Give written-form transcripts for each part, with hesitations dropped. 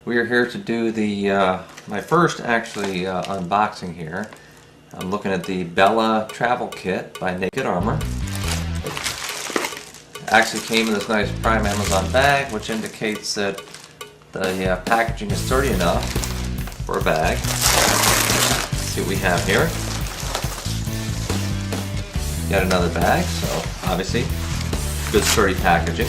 We are here to do the my first actually unboxing here. I'm looking at the Bela Travel Kit by Naked Armor. It actually came in this nice Prime Amazon bag, which indicates that the packaging is sturdy enough for a bag. Let's see what we have here. Got another bag, so obviously good sturdy packaging.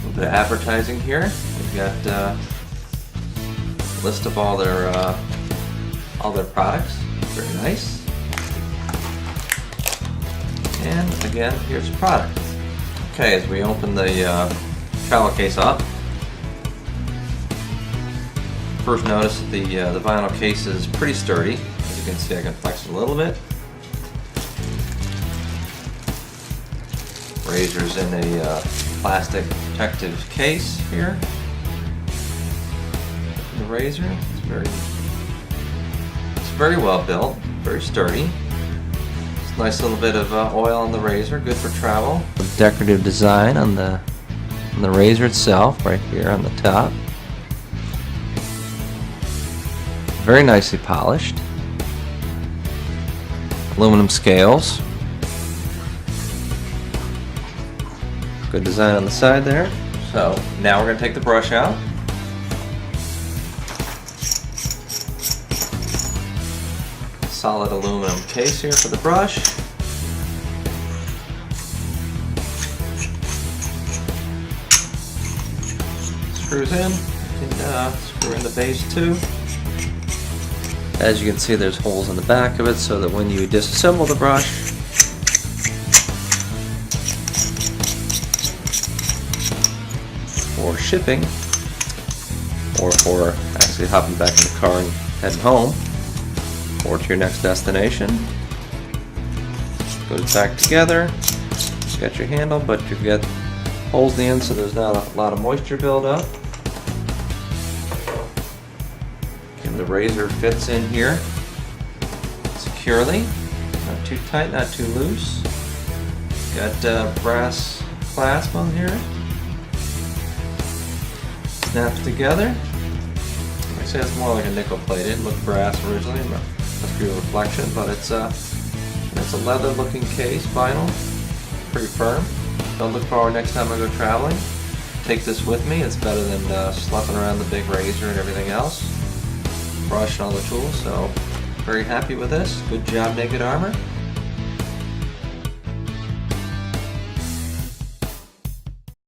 A bit of advertising here. We've got a list of all their products. Very nice. And again, here's the product. Okay, as we open the travel case up, first notice that the vinyl case is pretty sturdy. As you can see, I can flex it a little bit. Razor's in a plastic protective case here. The razor, it's very well built, very sturdy. It's a nice little bit of oil on the razor, good for travel. Decorative design on the razor itself, right here on the top. Very nicely polished. Aluminum scales. Good design on the side there. So now we're going to take the brush out. Solid aluminum case here for the brush. Screws in. You can screw in the base too. As you can see, there's holes in the back of it so that when you disassemble the brush, for shipping, or for actually hopping back in the car and heading home, or to your next destination, put it back together. You got your handle, but you've got holes in the end so there's not a lot of moisture buildup. The razor fits in here securely, not too tight, not too loose. Got brass clasp on here. Snaps together. I say it's more like a nickel plated. It looked brass originally, must be a reflection, but it's a leather looking case, vinyl, pretty firm. So I'll look forward next time I go traveling. Take this with me. It's better than schlepping around the big razor and everything else. Brush and all the tools, so very happy with this. Good job, Naked Armor.